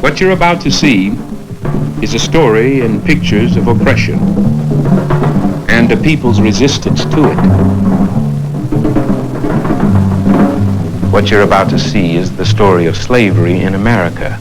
What you're about to see is a story in pictures of oppression and a people's resistance to it. What you're about to see is the story of slavery in America.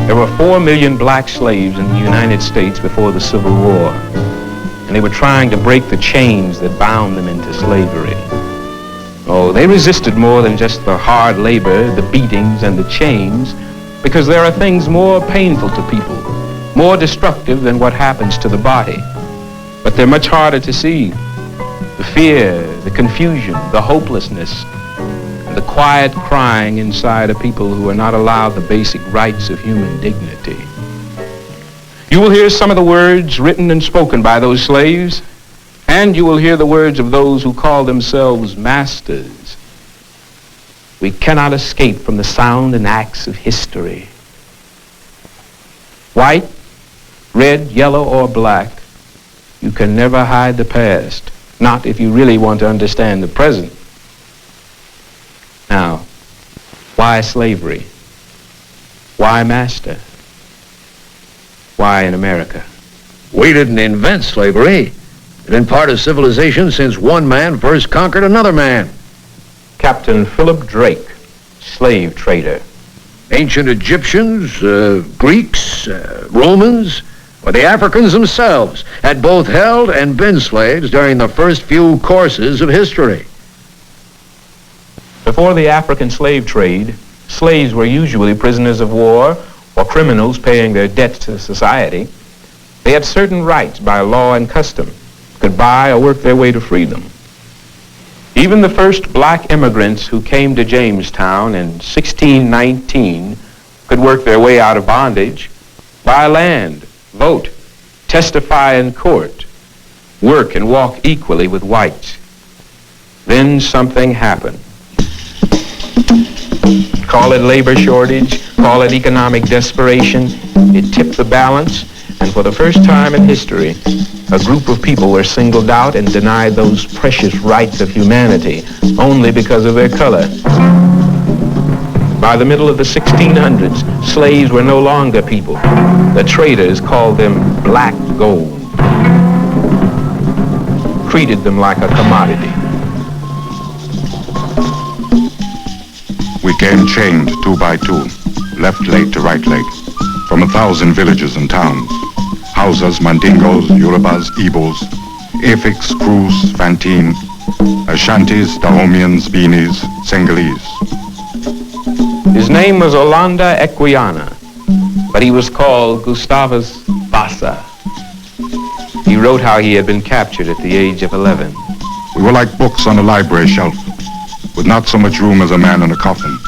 There were 4 million black slaves in the United States before the Civil War, and they were trying to break the chains that bound them into slavery. Oh, they resisted more than just the hard labor, the beatings, and the chains, because there are things more painful to people, more destructive than what happens to the body. But they're much harder to see. The fear, the confusion, the hopelessness, the quiet crying inside of people who are not allowed the basic rights of human dignity. You will hear some of the words written and spoken by those slaves, and you will hear the words of those who call themselves masters. We cannot escape from the sound and acts of history. White, red, yellow, or black, you can never hide the past, not if you really want to understand the present. Now, why slavery? Why master? Why in America? We didn't invent slavery. It's been part of civilization since one man first conquered another man. Captain Philip Drake, slave trader. Ancient Egyptians, Greeks, Romans, or the Africans themselves had both held and been slaves during the first few courses of history. Before the African slave trade, slaves were usually prisoners of war or criminals paying their debts to society. They had certain rights by law and custom, could buy or work their way to freedom. Even the first black immigrants who came to Jamestown in 1619 could work their way out of bondage, buy land, vote, testify in court, work and walk equally with whites. Then something happened. Call it labor shortage, call it economic desperation. It tipped the balance, and for the first time in history, a group of people were singled out and denied those precious rights of humanity only because of their color. By the middle of the 1600s, slaves were no longer people. The traders called them black gold, treated them like a commodity. We came chained 2 by 2, left leg to right leg, from 1,000 villages and towns. Hausas, Mandingos, Yorubas, Igbos, Afiks, Krus, Fantine, Ashantis, Dahomians, Benis, Senegalese. His name was Olanda Equiana, but he was called Gustavus Vassa. He wrote how he had been captured at the age of 11. We were like books on a library shelf, with not so much room as a man in a coffin.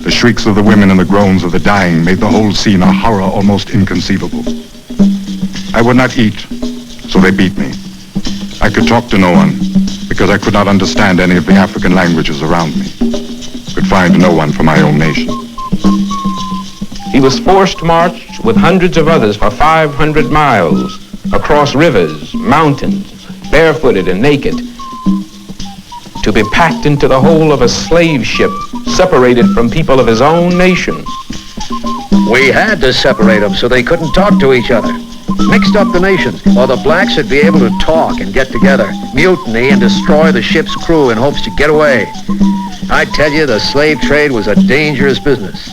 The shrieks of the women and the groans of the dying made the whole scene a horror almost inconceivable. I would not eat, so they beat me. I could talk to no one, because I could not understand any of the African languages around me. Could find no one from my own nation. He was forced to march with hundreds of others for 500 miles, across rivers, mountains, barefooted and naked, to be packed into the hold of a slave ship separated from people of his own nation. We had to separate them so they couldn't talk to each other. Mixed up the nations, or the blacks would be able to talk and get together, mutiny and destroy the ship's crew in hopes to get away. I tell you, the slave trade was a dangerous business.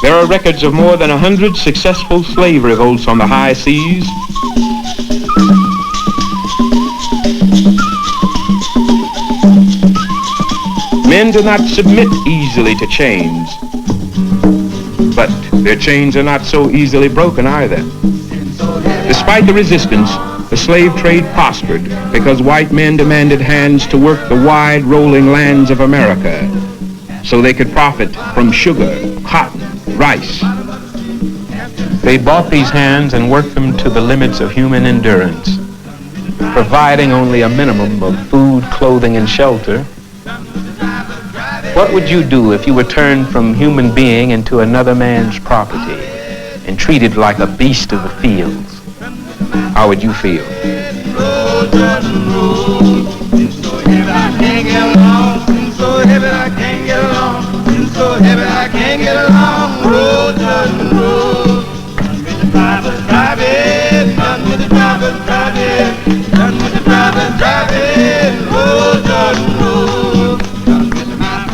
There are records of more than 100 successful slave revolts on the high seas. Men do not submit easily to chains, but their chains are not so easily broken either. Despite the resistance, the slave trade prospered because white men demanded hands to work the wide rolling lands of America so they could profit from sugar, cotton, rice. They bought these hands and worked them to the limits of human endurance. providing only a minimum of food, clothing, and shelter. What would you do if you were turned from human being into another man's property and treated like a beast of the fields? How would you feel?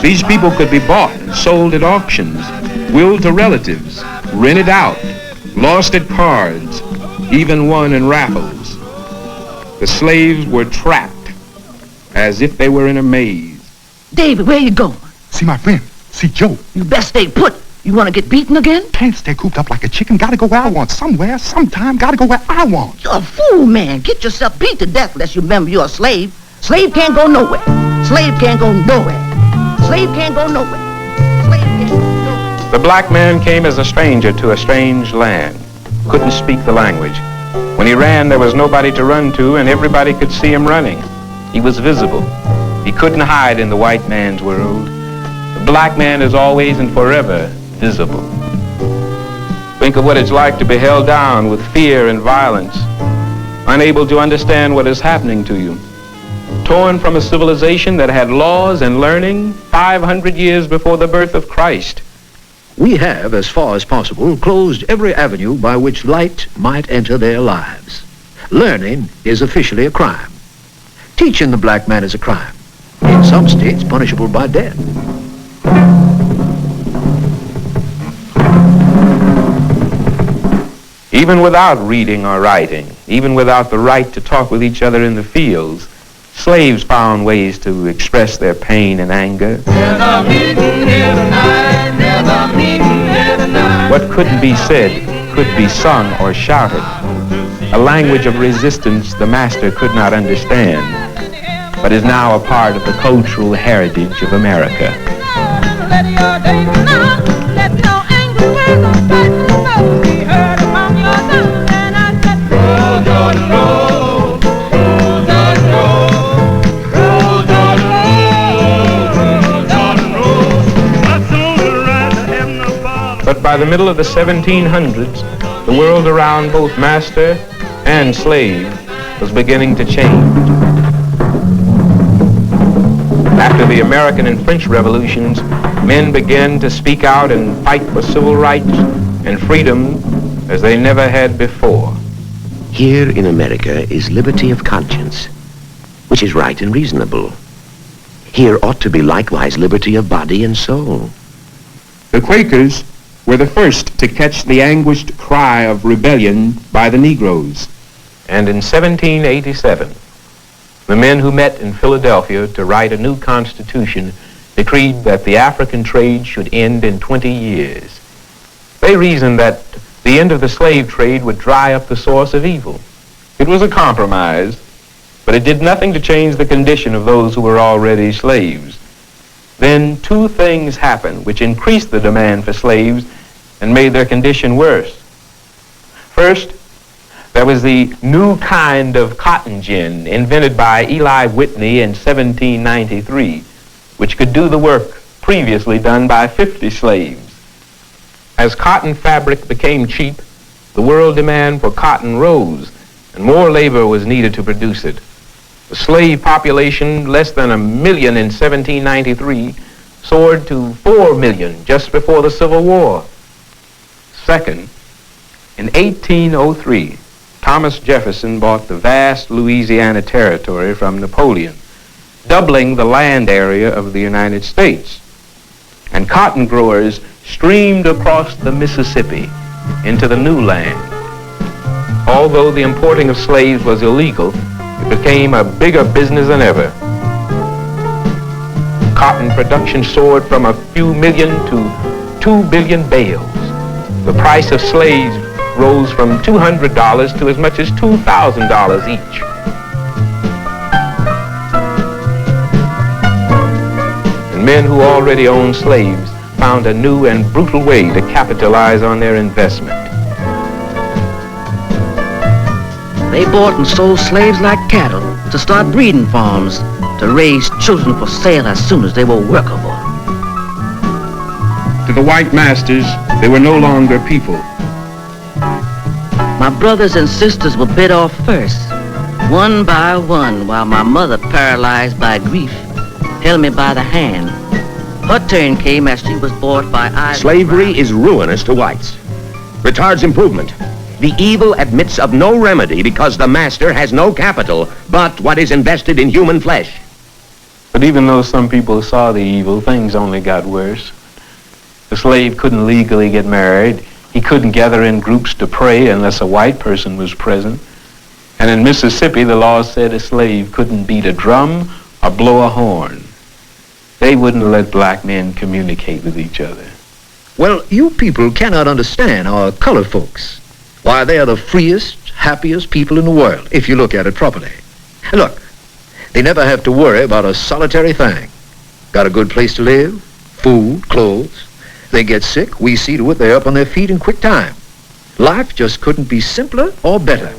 These people could be bought and sold at auctions, willed to relatives, rented out, lost at cards, even won in raffles. The slaves were trapped as if they were in a maze. David, where you going? See my friend. See Joe. You best stay put. You want to get beaten again? Can't stay cooped up like a chicken. Gotta go where I want. Somewhere, sometime. Gotta go where I want. You're a fool, man. Get yourself beat to death unless you remember you're a slave. Slave can't go nowhere. Slave can't go nowhere. Slave can't go nowhere. Slave can't go nowhere. The black man came as a stranger to a strange land, couldn't speak the language. When he ran, there was nobody to run to, and everybody could see him running. He was visible. He couldn't hide in the white man's world. The black man is always and forever visible. Think of what it's like to be held down with fear and violence, unable to understand what is happening to you. Torn from a civilization that had laws and learning 500 years before the birth of Christ. We have, as far as possible, closed every avenue by which light might enter their lives. Learning is officially a crime. Teaching the black man is a crime. In some states, punishable by death. Even without reading or writing, even without the right to talk with each other in the fields, slaves found ways to express their pain and anger. What couldn't be said could be sung or shouted. A language of resistance the master could not understand, but is now a part of the cultural heritage of America. But by the middle of the 1700s, the world around both master and slave was beginning to change. After the American and French revolutions, men began to speak out and fight for civil rights and freedom as they never had before. Here in America is liberty of conscience, which is right and reasonable. Here ought to be likewise liberty of body and soul. The Quakers were the first to catch the anguished cry of rebellion by the Negroes. And in 1787, the men who met in Philadelphia to write a new constitution decreed that the African trade should end in 20 years. They reasoned that the end of the slave trade would dry up the source of evil. It was a compromise, but it did nothing to change the condition of those who were already slaves. Then two things happened which increased the demand for slaves and made their condition worse. First, there was the new kind of cotton gin invented by Eli Whitney in 1793, which could do the work previously done by 50 slaves. As cotton fabric became cheap, the world demand for cotton rose, and more labor was needed to produce it. The slave population, less than 1 million in 1793, soared to 4 million just before the Civil War. Second, in 1803, Thomas Jefferson bought the vast Louisiana territory from Napoleon, doubling the land area of the United States. And cotton growers streamed across the Mississippi into the new land. Although the importing of slaves was illegal, it became a bigger business than ever. Cotton production soared from a few million to 2 billion bales. The price of slaves rose from $200 to as much as $2,000 each. And men who already owned slaves found a new and brutal way to capitalize on their investment. They bought and sold slaves like cattle to start breeding farms to raise children for sale as soon as they were workable. To the white masters, they were no longer people. My brothers and sisters were bit off first, one by one, while my mother, paralyzed by grief, held me by the hand. Her turn came as she was bought by Slavery is ruinous to whites. Retards improvement. The evil admits of no remedy because the master has no capital but what is invested in human flesh. But even though some people saw the evil, things only got worse. The slave couldn't legally get married. He couldn't gather in groups to pray unless a white person was present. And in Mississippi, the law said a slave couldn't beat a drum or blow a horn. They wouldn't let black men communicate with each other. Well, you people cannot understand our colored folks. Why, they are the freest, happiest people in the world, if you look at it properly. Look, they never have to worry about a solitary thing. Got a good place to live, food, clothes. They get sick, we see to it they're up on their feet in quick time. Life just couldn't be simpler or better.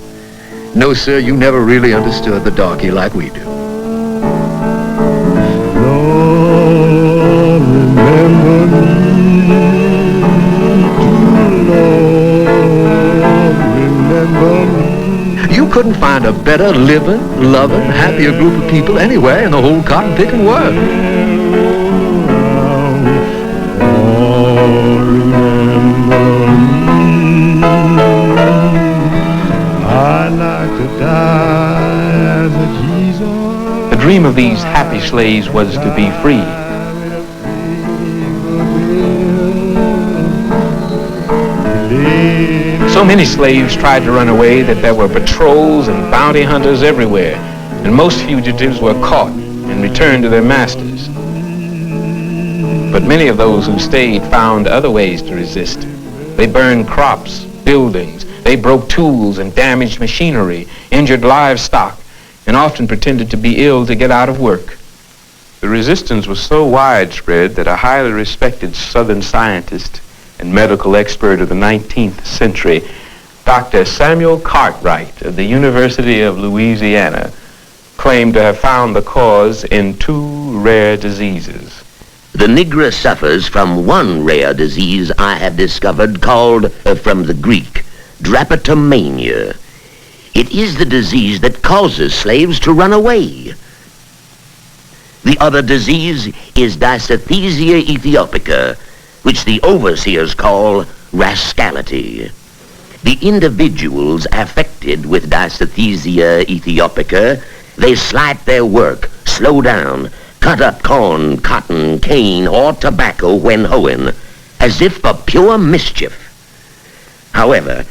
No, sir, you never really understood the darky like we do. Lord, remember me. Lord, remember me. You couldn't find a better living, loving, happier group of people anywhere in the whole cotton-picking world. The dream of these happy slaves was to be free. So many slaves tried to run away that there were patrols and bounty hunters everywhere, and most fugitives were caught and returned to their masters. But many of those who stayed found other ways to resist. They burned crops, buildings, they broke tools and damaged machinery, injured livestock, and often pretended to be ill to get out of work. The resistance was so widespread that a highly respected Southern scientist and medical expert of the 19th century, Dr. Samuel Cartwright of the University of Louisiana, claimed to have found the cause in two rare diseases. The Negro suffers from one rare disease I have discovered called, from the Greek, drapetomania. It is the disease that causes slaves to run away. The other disease is dysesthesia ethiopica, which the overseers call rascality. The individuals affected with dysesthesia ethiopica, they slight their work, slow down, cut up corn, cotton, cane, or tobacco when hoeing, as if for pure mischief. However,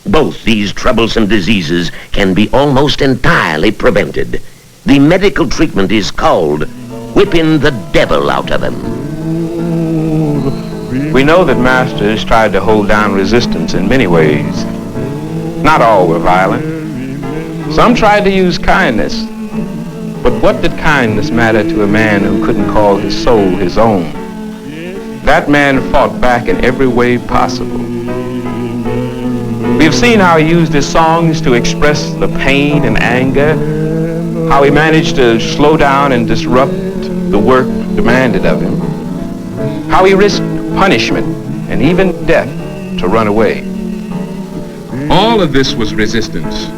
both these troublesome diseases can be almost entirely prevented. The medical treatment is called whipping the devil out of them. We know that masters tried to hold down resistance in many ways. Not all were violent. Some tried to use kindness. But what did kindness matter to a man who couldn't call his soul his own? That man fought back in every way possible. We have seen how he used his songs to express the pain and anger, how he managed to slow down and disrupt the work demanded of him, how he risked punishment and even death to run away. All of this was resistance.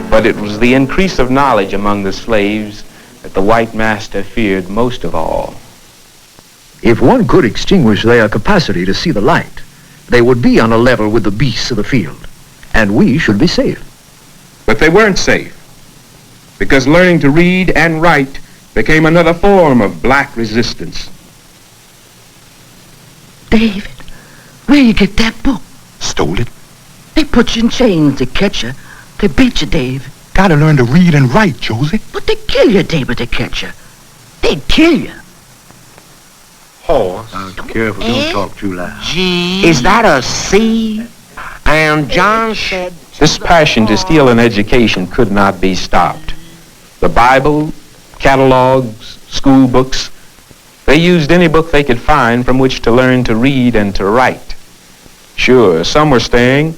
But it was the increase of knowledge among the slaves that the white master feared most of all. If one could extinguish their capacity to see the light, they would be on a level with the beasts of the field, and we should be safe. But they weren't safe, because learning to read and write became another form of black resistance. David, where you get that book? Stole it. They put you in chains to catch you. They beat you, Dave. Gotta learn to read and write, Josie. But they kill you, David, to catch you. They'd kill you. Horse. Careful, don't talk too loud. Is that a C? And John said... This passion to steal an education could not be stopped. The Bible, catalogs, school books, they used any book they could find from which to learn to read and to write. Sure, some were staying,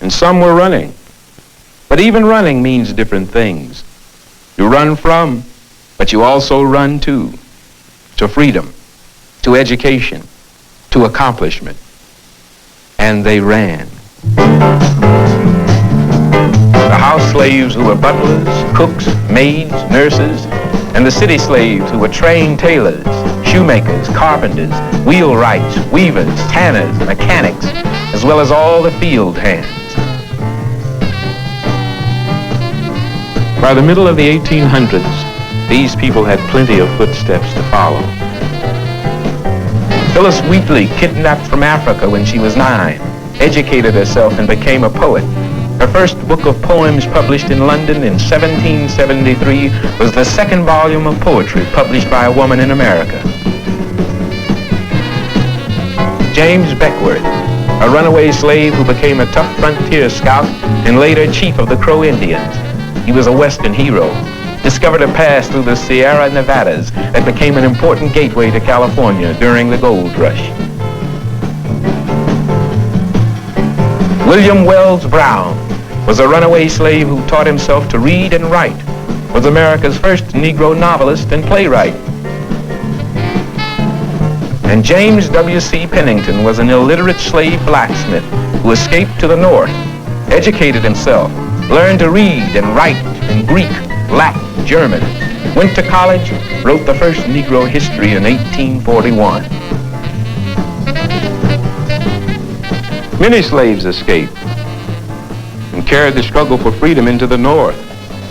and some were running. But even running means different things. You run from, but you also run to freedom, to education, to accomplishment. And they ran. The house slaves who were butlers, cooks, maids, nurses, and the city slaves who were trained tailors, shoemakers, carpenters, wheelwrights, weavers, tanners, mechanics, as well as all the field hands. By the middle of the 1800s, these people had plenty of footsteps to follow. Phyllis Wheatley, kidnapped from Africa when she was 9, educated herself and became a poet. Her first book of poems published in London in 1773 was the second volume of poetry published by a woman in America. James Beckwourth, a runaway slave who became a tough frontier scout and later chief of the Crow Indians. He was a Western hero, discovered a pass through the Sierra Nevadas that became an important gateway to California during the gold rush. William Wells Brown was a runaway slave who taught himself to read and write, was America's first Negro novelist and playwright. And James W.C. Pennington was an illiterate slave blacksmith who escaped to the north, educated himself, learned to read and write in Greek, Latin, German, went to college, wrote the first Negro history in 1841. Many slaves escaped and carried the struggle for freedom into the North,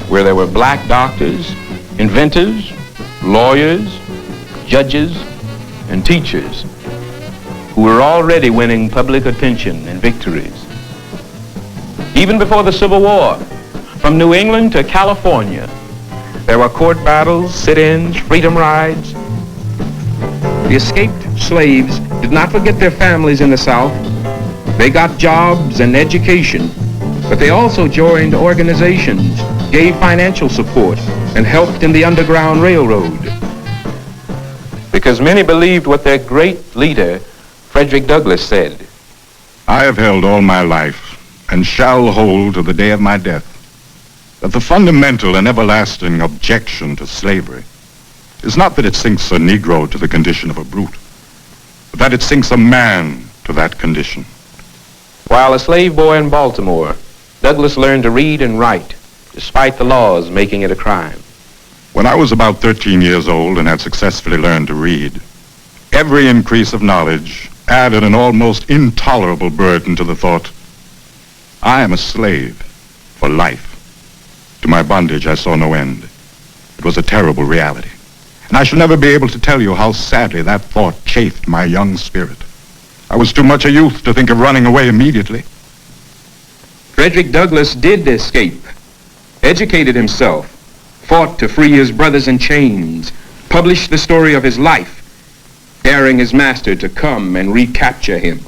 where there were black doctors, inventors, lawyers, judges, and teachers who were already winning public attention and victories. Even before the Civil War, from New England to California, there were court battles, sit-ins, freedom rides. The escaped slaves did not forget their families in the South. They got jobs and education, but they also joined organizations, gave financial support, and helped in the Underground Railroad. Because many believed what their great leader, Frederick Douglass, said. I have held all my life, and shall hold to the day of my death, that the fundamental and everlasting objection to slavery is not that it sinks a Negro to the condition of a brute, but that it sinks a man to that condition. While a slave boy in Baltimore, Douglass learned to read and write, despite the laws making it a crime. When I was about 13 years old and had successfully learned to read, every increase of knowledge added an almost intolerable burden to the thought, I am a slave for life. To my bondage I saw no end. It was a terrible reality. And I shall never be able to tell you how sadly that thought chafed my young spirit. I was too much a youth to think of running away immediately. Frederick Douglass did escape, educated himself, fought to free his brothers in chains, published the story of his life, daring his master to come and recapture him.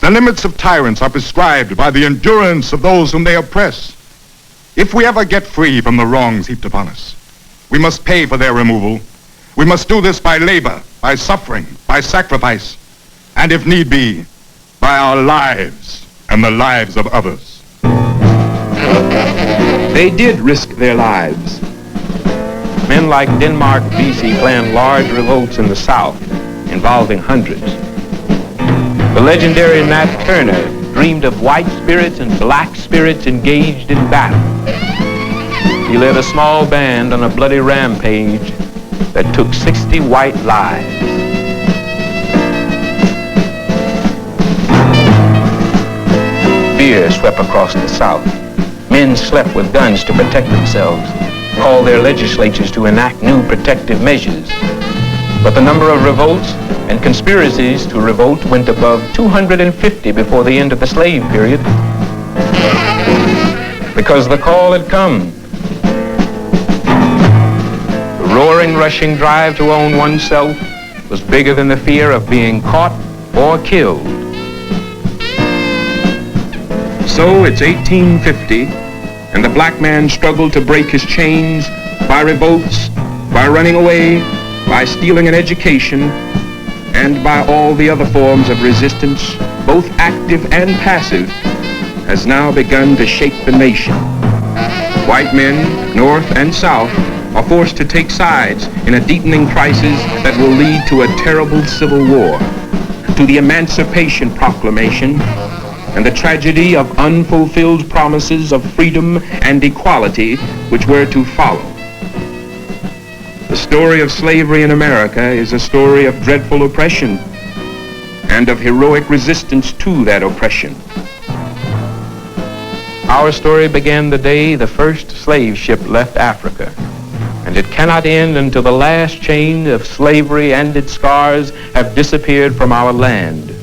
The limits of tyrants are prescribed by the endurance of those whom they oppress. If we ever get free from the wrongs heaped upon us, we must pay for their removal. We must do this by labor, by suffering, by sacrifice, and if need be, by our lives and the lives of others. They did risk their lives. Men like Denmark Vesey planned large revolts in the South, involving hundreds. The legendary Nat Turner dreamed of white spirits and black spirits engaged in battle. He led a small band on a bloody rampage that took 60 white lives. Fear swept across the South. Men slept with guns to protect themselves, called their legislatures to enact new protective measures. But the number of revolts and conspiracies to revolt went above 250 before the end of the slave period. Because the call had come. The roaring, rushing drive to own oneself was bigger than the fear of being caught or killed. So it's 1850, and the black man struggled to break his chains by revolts, by running away, by stealing an education, and by all the other forms of resistance, both active and passive, has now begun to shake the nation. White men, North and South, are forced to take sides in a deepening crisis that will lead to a terrible civil war, to the Emancipation Proclamation, and the tragedy of unfulfilled promises of freedom and equality which were to follow. The story of slavery in America is a story of dreadful oppression and of heroic resistance to that oppression. Our story began the day the first slave ship left Africa, and it cannot end until the last chain of slavery and its scars have disappeared from our land.